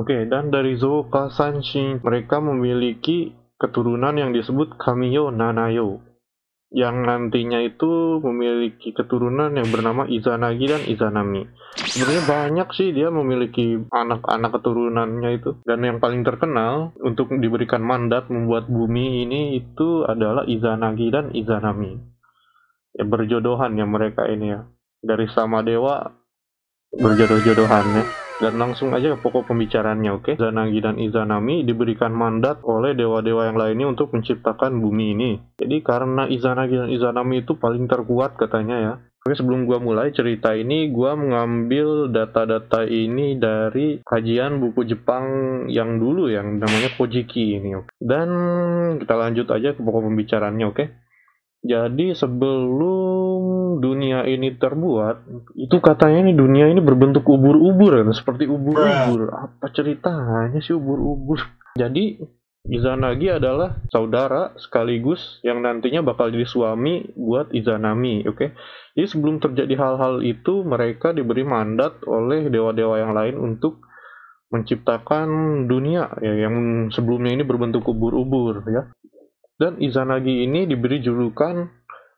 Oke, dan dari Zou Kasanshi, mereka memiliki keturunan yang disebut Kamiyo Nanayo, yang nantinya itu memiliki keturunan yang bernama Izanagi dan Izanami. Sebenarnya banyak sih dia memiliki anak-anak keturunannya itu, dan yang paling terkenal untuk diberikan mandat membuat bumi ini itu adalah Izanagi dan Izanami. Ya, berjodohan ya mereka ini ya, dari sama dewa berjodoh-jodohan ya. Dan langsung aja ke pokok pembicaraannya, oke? Izanagi dan Izanami diberikan mandat oleh dewa-dewa yang lainnya untuk menciptakan bumi ini. Jadi karena Izanagi dan Izanami itu paling terkuat katanya ya. Oke, sebelum gua mulai cerita ini, gua mengambil data-data ini dari kajian buku Jepang yang dulu yang namanya Kojiki ini, oke? Dan kita lanjut aja ke pokok pembicaraannya, oke? Jadi sebelum dunia ini terbuat, itu katanya nih dunia ini berbentuk ubur-ubur, seperti ubur-ubur. Apa ceritanya sih ubur-ubur? Jadi Izanagi adalah saudara sekaligus yang nantinya bakal jadi suami buat Izanami, oke? Jadi sebelum terjadi hal-hal itu, mereka diberi mandat oleh dewa-dewa yang lain untuk menciptakan dunia ya, yang sebelumnya ini berbentuk ubur-ubur ya. Dan Izanagi ini diberi julukan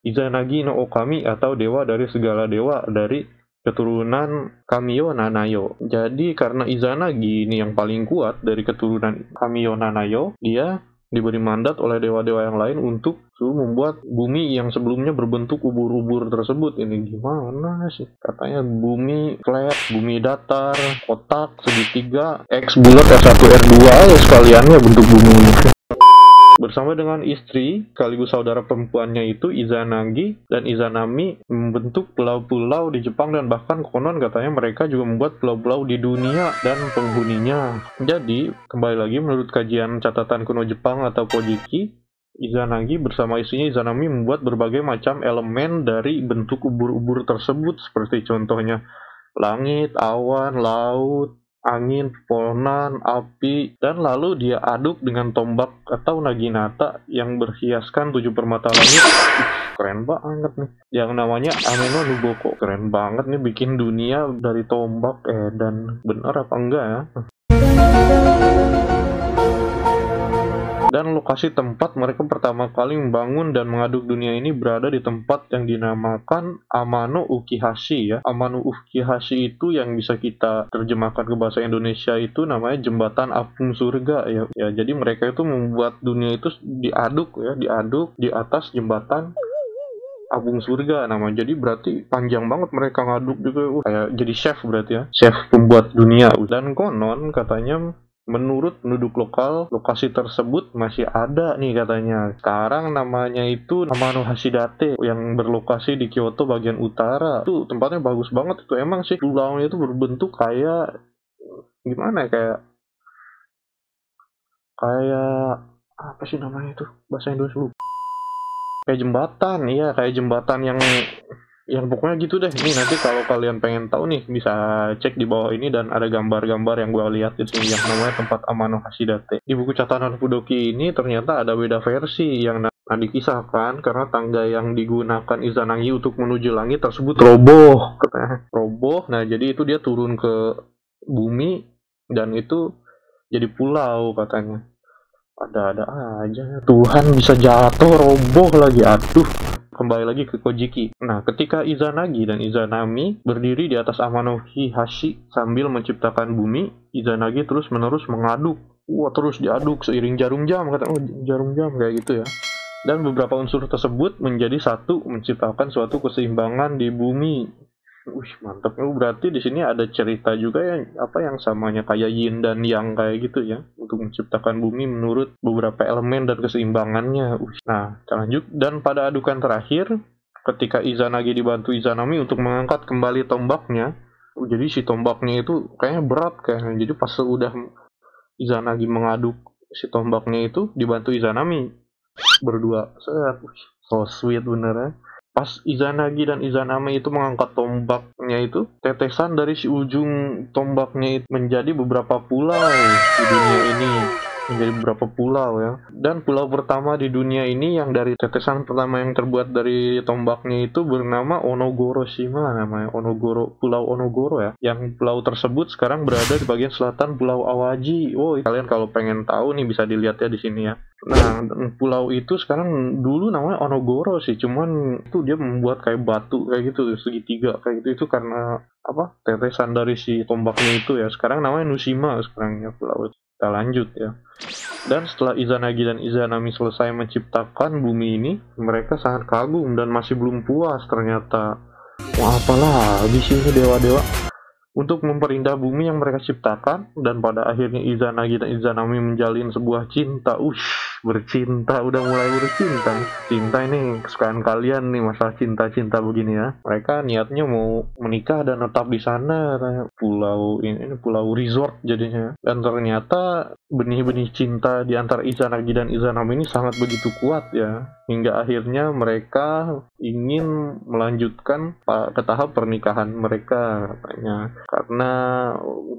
Izanagi no Okami atau dewa dari segala dewa dari keturunan Kamiyo Nanayo. Jadi karena Izanagi ini yang paling kuat dari keturunan Kamiyo Nanayo, dia diberi mandat oleh dewa-dewa yang lain untuk membuat bumi yang sebelumnya berbentuk ubur-ubur tersebut. Ini gimana sih? Katanya bumi flat, bumi datar, kotak, segitiga, X bulat, R1, R2 ya sekaliannya bentuk bumi. Bersama dengan istri sekaligus saudara perempuannya itu Izanagi dan Izanami membentuk pulau-pulau di Jepang, dan bahkan konon katanya mereka juga membuat pulau-pulau di dunia dan penghuninya. Jadi kembali lagi menurut kajian catatan kuno Jepang atau Kojiki, Izanagi bersama istrinya Izanami membuat berbagai macam elemen dari bentuk ubur-ubur tersebut, seperti contohnya langit, awan, laut, angin, pepohonan, api, dan lalu dia aduk dengan tombak atau naginata yang berhiaskan 7 permata langit. Keren banget nih. Yang namanya Ameno Nuboko. Keren banget nih bikin dunia dari tombak. Dan benar apa enggak ya? Dan lokasi tempat mereka pertama kali membangun dan mengaduk dunia ini berada di tempat yang dinamakan Amano Ukihashi ya. Amano Ukihashi itu yang bisa kita terjemahkan ke bahasa Indonesia itu namanya jembatan apung surga ya. Ya, jadi mereka itu membuat dunia itu diaduk ya, diaduk di atas jembatan apung surga namanya. Jadi berarti panjang banget mereka ngaduk juga. Kayak jadi chef berarti ya. Chef pembuat dunia. Dan konon katanya menurut penduduk lokal, lokasi tersebut masih ada nih katanya. Sekarang namanya itu Amano Hashidate yang berlokasi di Kyoto bagian utara. Itu tempatnya bagus banget itu. Emang sih pulaunya itu berbentuk kayak gimana ya, kayak apa sih namanya itu bahasa Indonesia? Kayak jembatan, iya kayak jembatan yang pokoknya gitu deh. Ini nanti kalau kalian pengen tahu nih bisa cek di bawah ini, dan ada gambar-gambar yang gue lihat di sini yang namanya tempat Amano Hashidate. Di buku catatan Fudoki ini ternyata ada beda versi yang dikisahkan karena tangga yang digunakan Izanagi untuk menuju langit tersebut roboh, katanya roboh. Nah jadi itu dia turun ke bumi dan itu jadi pulau katanya. Ada-ada aja, Tuhan bisa jatuh roboh lagi, aduh. Kembali lagi ke Kojiki. Nah, ketika Izanagi dan Izanami berdiri di atas Amano Hihashi sambil menciptakan bumi, Izanagi terus-menerus mengaduk. Wah, terus diaduk seiring jarum jam, kata jarum jam kayak gitu ya. Dan beberapa unsur tersebut menjadi satu menciptakan suatu keseimbangan di bumi. Wih, mantap. Berarti di sini ada cerita juga yang samanya kayak yin dan yang kayak gitu ya, untuk menciptakan bumi menurut beberapa elemen dan keseimbangannya. Nah, kita lanjut. Dan pada adukan terakhir, ketika Izanagi dibantu Izanami untuk mengangkat kembali tombaknya, jadi si tombaknya itu kayaknya berat kayaknya. Jadi pas udah Izanagi mengaduk si tombaknya itu dibantu Izanami berdua. So sweet bener ya. Pas Izanagi dan Izanami itu mengangkat tombaknya itu, tetesan dari si ujung tombaknya itu menjadi beberapa pulau di dunia ini. menjadi beberapa pulau ya. Dan pulau pertama di dunia ini yang dari tetesan pertama yang terbuat dari tombaknya itu bernama Onogoroshima, namanya Pulau Onogoro ya. Yang pulau tersebut sekarang berada di bagian selatan Pulau Awaji. Oh, kalian kalau pengen tahu nih bisa dilihat ya di sini ya. Nah, pulau itu sekarang dulu namanya Onogoro sih, cuman itu dia membuat kayak batu kayak gitu, segitiga kayak gitu, itu karena apa? Tetesan dari si tombaknya itu ya. Sekarang namanya Nushima sekarang ya pulau itu. Kita lanjut ya. Dan setelah Izanagi dan Izanami selesai menciptakan bumi ini, mereka sangat kagum dan masih belum puas ternyata. Wah, apalah habis ini dewa-dewa untuk memperindah bumi yang mereka ciptakan, dan pada akhirnya Izanagi dan Izanami menjalin sebuah cinta. Bercinta, udah mulai bercinta nih. Cinta ini kesukaan kalian nih, masalah cinta-cinta begini ya. Mereka niatnya mau menikah dan tetap di sana, pulau ini pulau resort jadinya. Dan ternyata benih-benih cinta di antara Izanagi dan Izanami ini sangat begitu kuat ya, hingga akhirnya mereka ingin melanjutkan ke tahap pernikahan mereka katanya, karena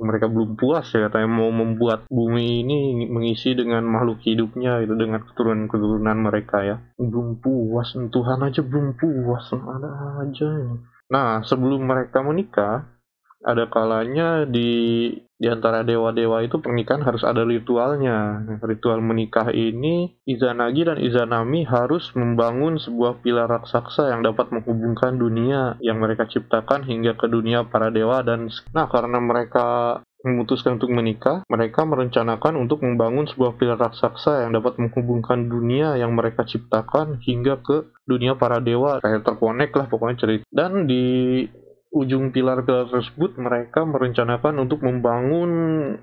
mereka belum puas ya katanya, mau membuat bumi ini mengisi dengan makhluk hidupnya gitu, dengan keturunan mereka ya. Belum puas, Tuhan aja belum puas, ada aja ini. Nah, sebelum mereka menikah, ada kalanya di antara dewa-dewa itu pernikahan harus ada ritualnya. Ritual menikah ini, Izanagi dan Izanami harus membangun sebuah pilar raksasa yang dapat menghubungkan dunia yang mereka ciptakan hingga ke dunia para dewa. Dan nah, karena mereka memutuskan untuk menikah, mereka merencanakan untuk membangun sebuah pilar raksasa yang dapat menghubungkan dunia yang mereka ciptakan hingga ke dunia para dewa, kayak terkonek lah pokoknya cerita. Dan di ujung pilar-pilar tersebut mereka merencanakan untuk membangun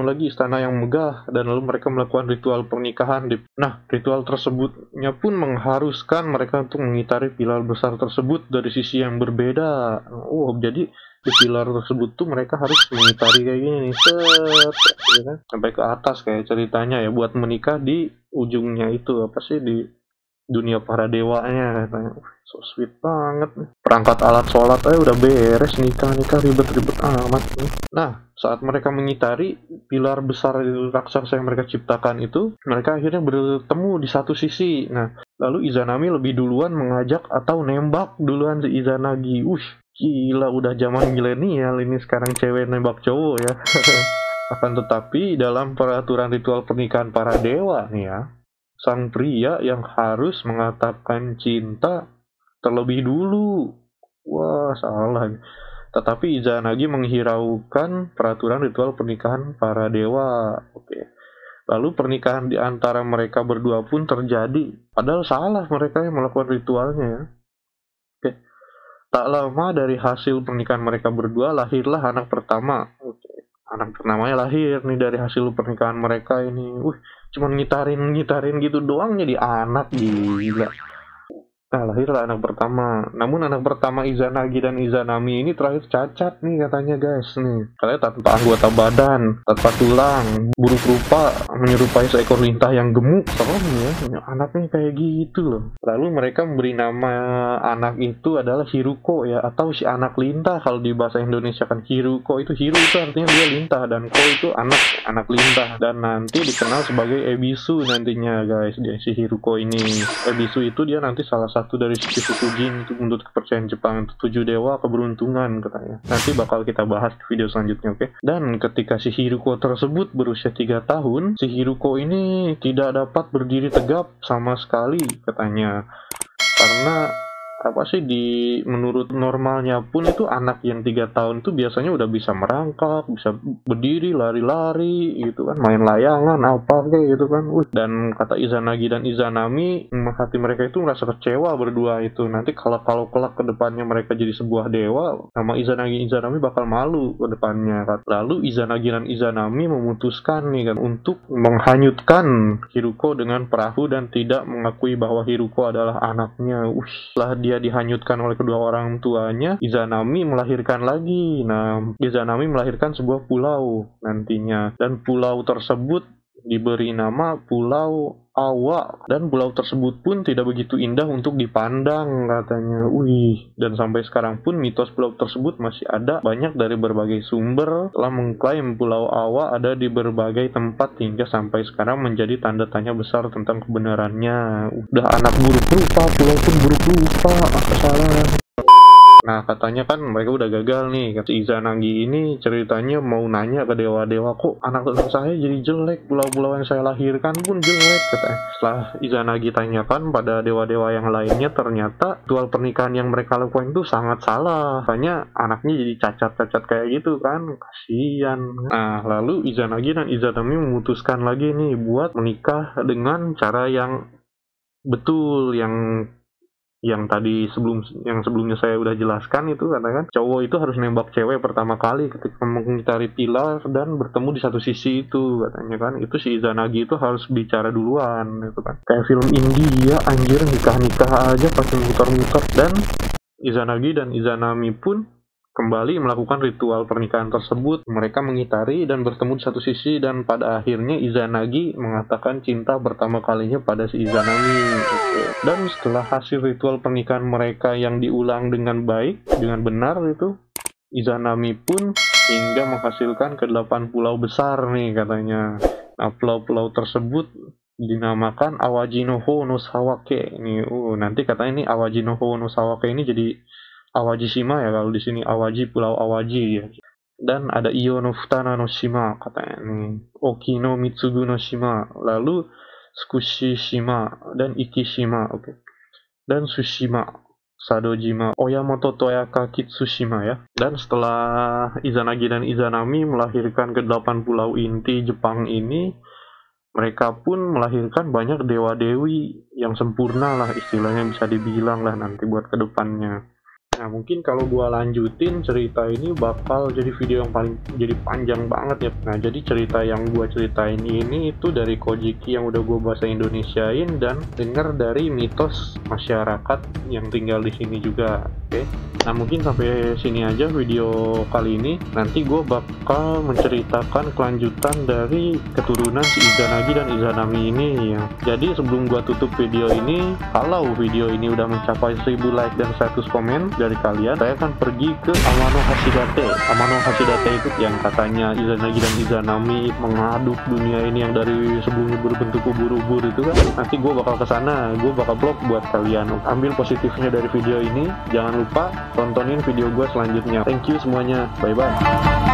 lagi istana yang megah, dan lalu mereka melakukan ritual pernikahan. Nah, ritual tersebutnya pun mengharuskan mereka untuk mengitari pilar besar tersebut dari sisi yang berbeda. Oh, jadi di pilar tersebut tuh mereka harus mengitari kayak gini nih, ya kan? Sampai ke atas kayak ceritanya ya, buat menikah di ujungnya itu apa sih, di dunia para dewanya katanya. So sweet banget nih. Perangkat alat sholat aja udah beres, nikah ribet-ribet amat nih. Nah, saat mereka mengitari pilar besar raksasa yang mereka ciptakan itu, mereka akhirnya bertemu di satu sisi. Nah, lalu Izanami lebih duluan mengajak atau nembak duluan si Izanagi. Gila, udah zaman milenial ini sekarang, cewek nembak cowok ya. Akan tetapi dalam peraturan ritual pernikahan para dewa nih ya, sang pria yang harus mengatakan cinta terlebih dulu. Wah, salah. Tetapi Izanagi menghiraukan peraturan ritual pernikahan para dewa. Oke. Lalu pernikahan di antara mereka berdua pun terjadi. Padahal salah mereka yang melakukan ritualnya ya. Oke. Tak lama dari hasil pernikahan mereka berdua, lahirlah anak pertama. Oke. Anak pertamanya lahir nih dari hasil pernikahan mereka ini. Cuman ngitarin gitu doang jadi anak, gila. Nah, lahirlah anak pertama. Namun anak pertama Izanagi dan Izanami ini terakhir cacat nih katanya guys nih. Katanya tanpa anggota badan, tanpa tulang, buruk rupa, menyerupai seekor lintah yang gemuk. Serem ya, anaknya kayak gitu loh. Lalu mereka memberi nama anak itu adalah Hiruko ya, atau si anak lintah kalau di bahasa Indonesia kan. Hiruko itu, Hiru itu artinya dia lintah, dan Ko itu anak lintah. Dan nanti dikenal sebagai Ebisu nantinya guys, dia si Hiruko ini. Ebisu itu dia nanti salah satu dari suku Jin untuk menurut kepercayaan Jepang, itu 7 dewa keberuntungan katanya. Nanti bakal kita bahas di video selanjutnya, oke? Dan ketika si Hiruko tersebut berusia 3 tahun, si Hiruko ini tidak dapat berdiri tegap sama sekali katanya. Karena apa sih, menurut normalnya pun itu anak yang 3 tahun itu biasanya udah bisa merangkak, bisa berdiri, lari-lari gitu kan, main layangan apa kayak gitu kan. Dan kata Izanagi dan Izanami, hati mereka itu merasa kecewa berdua itu. Nanti kalau kelak ke depannya mereka jadi sebuah dewa, sama Izanagi dan Izanami bakal malu ke depannya kan. Lalu Izanagi dan Izanami memutuskan nih kan untuk menghanyutkan Hiruko dengan perahu dan tidak mengakui bahwa Hiruko adalah anaknya. Setelah dia dihanyutkan oleh kedua orang tuanya, Izanami melahirkan lagi. Nah, Izanami melahirkan sebuah pulau nantinya, dan pulau tersebut diberi nama Pulau Awa, dan pulau tersebut pun tidak begitu indah untuk dipandang katanya. Wih, dan sampai sekarang pun mitos pulau tersebut masih ada. Banyak dari berbagai sumber telah mengklaim Pulau Awa ada di berbagai tempat hingga sampai sekarang menjadi tanda tanya besar tentang kebenarannya. Udah anak buruk rupa, pulau pun buruk rupa, apa salah? Nah, katanya kan mereka udah gagal nih. Kata Izanagi ini ceritanya mau nanya ke dewa-dewa, kok anak saya jadi jelek, pulau-pulau yang saya lahirkan pun jelek katanya. Setelah Izanagi tanyakan pada dewa-dewa yang lainnya, ternyata ritual pernikahan yang mereka lakukan itu sangat salah. Makanya anaknya jadi cacat-cacat kayak gitu kan, kasihan. Nah, lalu Izanagi dan Izanami memutuskan lagi nih buat menikah dengan cara yang betul, yang tadi sebelumnya saya udah jelaskan. Itu katakan cowok itu harus nembak cewek pertama kali ketika mengitari pilar dan bertemu di satu sisi itu, katanya kan. Itu si Izanagi itu harus bicara duluan, itu kan kayak film India anjir, nikah aja pakai muter-muter. Dan Izanagi dan Izanami pun kembali melakukan ritual pernikahan tersebut. Mereka mengitari dan bertemu di satu sisi, dan pada akhirnya Izanagi mengatakan cinta pertama kalinya pada si Izanami. Dan setelah hasil ritual pernikahan mereka yang diulang dengan baik, dengan benar itu, Izanami pun hingga menghasilkan ke-8 pulau besar nih katanya. Nah, pulau-pulau tersebut dinamakan Awaji no Ho no Sawake. Nih, nanti katanya ini Awaji no Ho no Sawake ini jadi Awaji Shima ya, kalau di sini Awaji, Pulau Awaji ya. Dan ada Iyo no Futana no Shima katanya nih, Oki no Mitsugu no Shima, lalu Tsukushi Shima dan Iki Shima, oke. Dan Tsushima, Sadojima, Oyamato Toyaka Kitsushima ya. Dan setelah Izanagi dan Izanami melahirkan ke-8 pulau inti Jepang ini, mereka pun melahirkan banyak dewa-dewi yang sempurna lah, istilahnya bisa dibilang lah nanti buat kedepannya. Nah, mungkin kalau gua lanjutin cerita ini bakal jadi video yang jadi panjang banget ya. Nah, jadi cerita yang gua ceritain ini itu dari Kojiki yang udah gua bahasa Indonesiain dan denger dari mitos masyarakat yang tinggal di sini juga. Oke. Nah, mungkin sampai sini aja video kali ini. Nanti gua bakal menceritakan kelanjutan dari keturunan si Izanagi dan Izanami ini ya. Jadi sebelum gua tutup video ini, kalau video ini udah mencapai 1000 like dan 100 komen dari kalian, saya akan pergi ke Amano Hashidate. Amano Hashidate itu yang katanya Izanagi dan Izanami mengaduk dunia ini yang dari sebelumnya berbentuk ubur-ubur itu kan. Nanti gue bakal kesana, gue bakal vlog buat kalian. Ambil positifnya dari video ini, jangan lupa tontonin video gue selanjutnya. Thank you semuanya, bye bye.